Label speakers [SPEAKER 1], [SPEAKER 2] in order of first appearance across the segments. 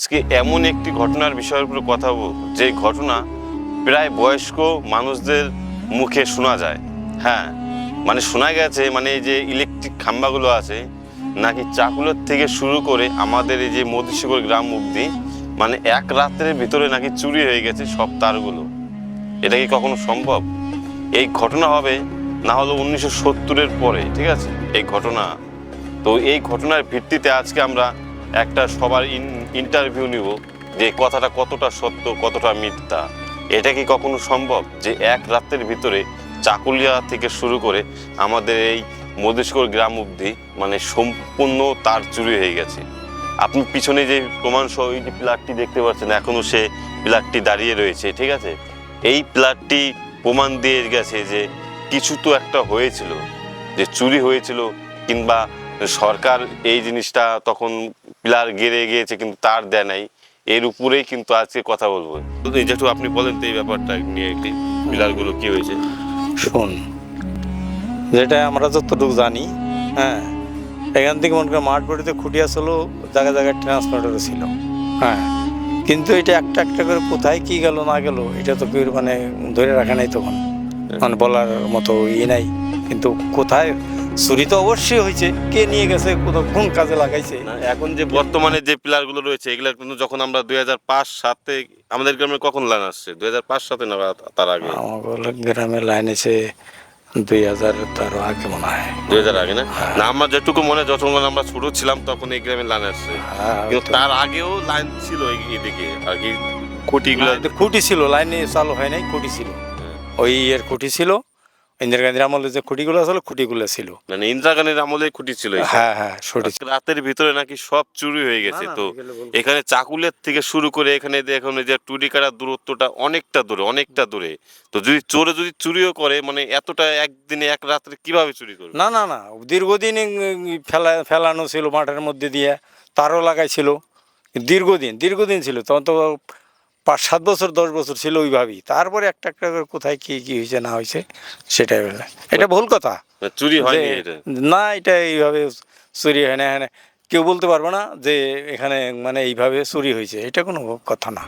[SPEAKER 1] আজকে এমন একটি ঘটনার বিষয়ের উপর কথা বলবো, যে ঘটনা প্রায় বয়স্ক মানুষদের মুখে শোনা যায়। হ্যাঁ, মানে শোনা গেছে, মানে এই যে ইলেকট্রিক খাম্বাগুলো আছে নাকি চাকুলের থেকে শুরু করে আমাদের এই যে মধুশিকর গ্রাম অবধি মানে এক রাত্রের ভিতরে নাকি চুরি হয়ে গেছে সব তারগুলো। এটা কি কখনো সম্ভব? এই ঘটনা হবে না হলো 1970-এর পরে, ঠিক আছে এই ঘটনা। তো এই ঘটনার ভিত্তিতে আজকে আমরা একটা সবার ইন্টারভিউ নিব, যে কথাটা কতটা সত্য কতটা মিথ্যা। এটা কি কখনো সম্ভব যে এক রাতের ভিতরে চাকুলিয়া থেকে শুরু করে আমাদের এই মধুশিকর গ্রাম অবধি মানে সম্পূর্ণ তার চুরি হয়ে গেছে? আপনি পিছনে যে প্রমাণ সহ এই যে পিলারটি দেখতে পাচ্ছেন, এখনো সে পিলারটি দাঁড়িয়ে রয়েছে, ঠিক আছে। এই পিলারটি প্রমাণ দিয়ে গেছে যে কিছু তো একটা হয়েছিল, যে চুরি হয়েছিল, কিংবা সরকার এই জিনিসটা তখন পিলার গেড়ে গিয়েছে কিন্তু তার দেয় নাই। এর উপরেই কিন্তু আজকে কথা বলবো। যেহেতু আপনি বলেন তো এই ব্যাপারটা নিয়ে, একটি পিলারগুলো কি হয়েছে।
[SPEAKER 2] শোন, যেটা আমরা যতটুকু জানি, হ্যাঁ, এখান থেকে মনে করেন মাঠ বাড়িতে খুঁটি আসলো, জায়গায় জায়গায় ট্রান্সফরমারও ছিল, হ্যাঁ, কিন্তু এটা একটা একটা করে কোথায় কি গেল না গেল এটা তো কেউ মানে ধরে রাখা নাই তখন, মানে বলার মতো ইয়ে নাই। কিন্তু কোথায় চুরি তো অবশ্যই হয়েছে, কে নিয়ে গেছে, কোন কাজে লাগাইছে।
[SPEAKER 1] এখন যে বর্তমানে যে পিলারগুলো রয়েছে এগুলো কিন্তু যখন আমরা 2005-07 আমাদের গ্রামে কখন লাইন আসছে, 2005-07 না তার আগে?
[SPEAKER 2] আমার গ্রামের লাইন এসে 2000 তার আগে মনে হয়,
[SPEAKER 1] 2000 আগে না? না, আমার যেটুকু মনে, যখন আমরা ছোট ছিলাম তখন এই গ্রামে লাইন আসছে, কিন্তু তার আগেও লাইন ছিল এদিকে আর কি। খুঁটিগুলো
[SPEAKER 2] খুঁটি ছিল, লাইনে চালু হয় নাই, খুঁটি ছিল, ওই এর খুঁটি ছিল। ইন্দিরা গান্ধীর আমলে যে খুঁটিগুলো আসলে খুঁটিগুলো ছিল,
[SPEAKER 1] মানে ইন্দিরা গান্ধীর আমলে খুঁটি ছিল।
[SPEAKER 2] হ্যাঁ হ্যাঁ, সঠিক।
[SPEAKER 1] রাতের ভিতরে নাকি সব চুরি হয়ে গেছে। তো এখানে চাকুলের থেকে শুরু করে এখানে দেখুন যে টুরি কাটার দূরত্বটা অনেকটা দূরে। তো যদি যদি চুরিও করে, মানে এতটা একদিনে এক রাত্রে কিভাবে চুরি করবে?
[SPEAKER 2] না না না, দীর্ঘদিন ফেলানো ছিল মাঠের মধ্যে দিয়ে, তারও লাগাইছিল, দীর্ঘদিন ছিল, তখন তো 5-7 বছর 10 বছর ছিল ওইভাবেই। তারপরে একটা একটা করে কোথায় কি কি হয়েছে না হয়েছে সেটাই বলে, এটা ভুল কথা।
[SPEAKER 1] চুরি হয়নি এটা?
[SPEAKER 2] না, এটা এইভাবে চুরি হয় না, এখানে কেউ বলতে পারবে না যে এখানে মানে এইভাবে চুরি হয়েছে, এটা কোনো কথা না।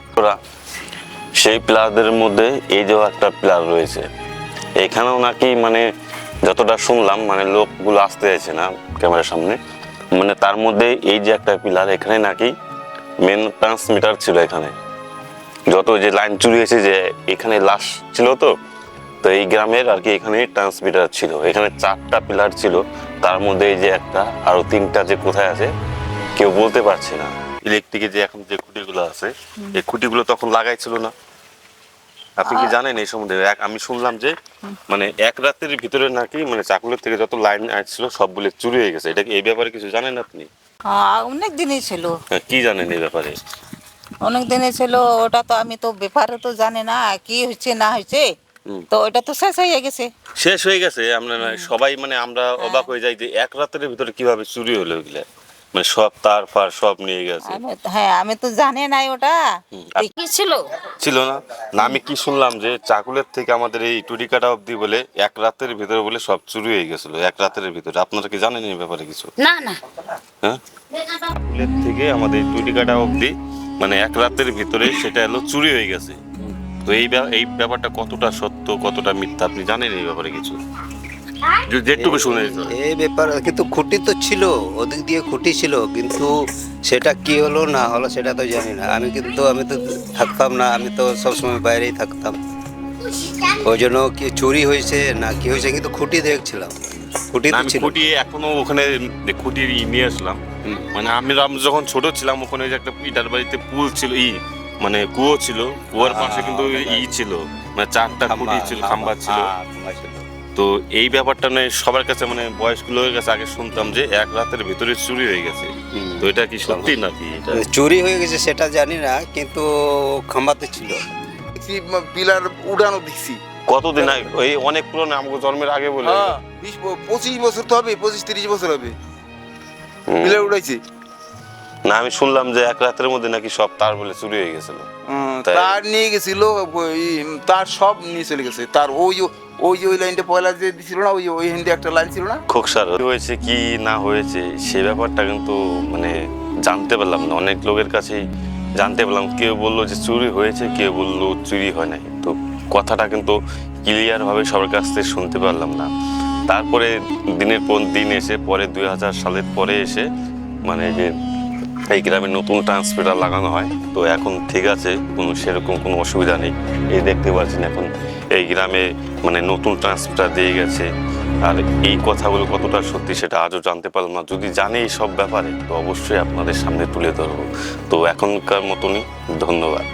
[SPEAKER 1] সেই প্লারদের মধ্যে এই যে একটা প্লার রয়েছে, এখানেও নাকি মানে যতটা শুনলাম মানে লোকগুলো আসতে চাইছে না ক্যামেরার সামনে, মানে তার মধ্যে এই যে একটা পিলার, এখানে নাকি মেন ট্রান্সমিটার ছিল। এখানে যত যে লাইন চুরি হয়েছে, যে এখানে লাশ ছিল, তো এই গ্রামের আর কি এখানে ট্রান্সমিটার ছিল। এখানে 4টা পিলার ছিল, তার মধ্যে এই যে একটা, আরো 3টা যে কোথায় আছে কেউ বলতে পারছে না। ইলেকট্রিকের যে এখন যে খুঁটিগুলো আছে, এই খুঁটিগুলো তখন লাগাইছিল না। আপনি কি জানেন এই সম্বন্ধে? আমি শুনলাম যে মানে এক রাতের ভিতরে নাকি মানে চাকুলের থেকে যত লাইন আসছিল সবগুলো চুরি হয়ে গেছে। এটা কি, এই ব্যাপারে কিছু জানেন আপনি?
[SPEAKER 3] অনেক দিনই ছিল।
[SPEAKER 1] কি জানেন এই ব্যাপারে?
[SPEAKER 3] অনেক দিনই ছিল, ওটা তো আমি তো ব্যাপারে তো জানি না কি হয়েছে না হয়েছে, তো ওটা তো শেষ হয়ে গেছে।
[SPEAKER 1] শেষ হয়ে গেছে। আমরা সবাই মানে আমরা অবাক হয়ে যাই যে এক রাতের ভিতরে কিভাবে চুরি হলো ওইগুলা, মানে সব তার ফার সব নিয়ে গেছে।
[SPEAKER 3] হ্যাঁ, আমি তো জানি নাই ওটা কি ছিল
[SPEAKER 1] ছিল না। না, আমি কি শুনলাম যে চাকুলের থেকে আমাদের এই টুরিকাটা অবধি বলে এক রাতের ভিতরে বলে সব চুরি হয়ে গেছিল এক রাতের ভিতরে। আপনারা কি জানেন এই ব্যাপারে কিছু?
[SPEAKER 3] না না,
[SPEAKER 1] হ্যাঁ, চাকুলের থেকে আমাদের টুরিকাটা অবধি মানে এক রাতের ভিতরে সেটা হলো চুরি হয়ে গেছে। তো এই ব্যাপারটা কতটা সত্য কতটা মিথ্যা আপনি জানেন এই ব্যাপারে কিছু? যেটুকু শুনে
[SPEAKER 4] এই ব্যাপার, কিন্তু খুঁটি তো ছিল, ওদিক দিয়ে খুঁটি ছিল, কিন্তু সেটা কি হলো না হলো সেটা তো জানি না। আমি তো থাকতাম না, আমি তো সবসময় বাইরেই থাকতাম, ওই জন্য কি চুরি হয়েছে না কি হয়েছে, কিন্তু খুঁটি দেখছিলাম, খুঁটি তো ছিল।
[SPEAKER 1] খুঁটি এখনো ওখানে খুঁটি নিয়ে আসলাম। মানে আমি যখন ছোট ছিলাম ওখানে যে একটা ইটার বাড়িতে পুল ছিল, মানে কুয়ো ছিল, কুয়োর পাশে কিন্তু ছিল, মানে 4টা খুঁটি ছিল, খাম্বা ছিল। তো এই ব্যাপারটা নিয়ে সবার কাছে মানে বয়স্ক লোকের কাছে আগে শুনতাম যে এক রাতের ভিতরে চুরি হয়ে গেছে। তো এটা কি সত্যি নাকি? এটা
[SPEAKER 4] চুরি হয়ে গেছে সেটা জানি না, কিন্তু খাম্বাতে ছিল।
[SPEAKER 5] পিলার উড়ানো দেখছি।
[SPEAKER 1] কতদিন আগে? ওই অনেক পুরনো, আমাকে জন্মের আগে বলে।
[SPEAKER 5] 20-25 বছর তো হবে, 25-30 বছর হবে পিলার উড়াইছে।
[SPEAKER 1] না, আমি শুনলাম যে এক রাতের মধ্যে নাকি সব তার বলে চুরি হয়ে গেছিল।
[SPEAKER 5] তার নিয়ে গেছিল, তার সব নিয়ে চলে গেছে। তার ওই লাইনটা পয়লা যে দিছিল না, ওই হিন্দে একটা লাইন ছিল না,
[SPEAKER 1] খোকসার হয়েছে কি না হয়েছে সে ব্যাপারটা কিন্তু মানে জানতে পারলাম না। অনেক লোকের কাছেই জানতে পারলাম। কেউ বললো যে চুরি হয়েছে, কেউ বললো চুরি হয় নাই। তো কথাটা কিন্তু ক্লিয়ারভাবে সবার কাছ থেকে শুনতে পারলাম না। তারপরে দিনের পর দিন এসে পরে 2000 সালের পরে এসে মানে যে এই গ্রামে নতুন ট্রান্সমিটার লাগানো হয়। তো এখন ঠিক আছে, কোনো সেরকম কোনো অসুবিধা নেই। এই দেখতে পাচ্ছেন এখন এই গ্রামে মানে নতুন ট্রান্সমিটার দিয়ে গেছে। আর এই কথাগুলো কতটা সত্যি সেটা আজও জানতে পারলাম না। যদি জানি এই সব ব্যাপারে তো অবশ্যই আপনাদের সামনে তুলে ধরবো। তো এখনকার মতনই ধন্যবাদ।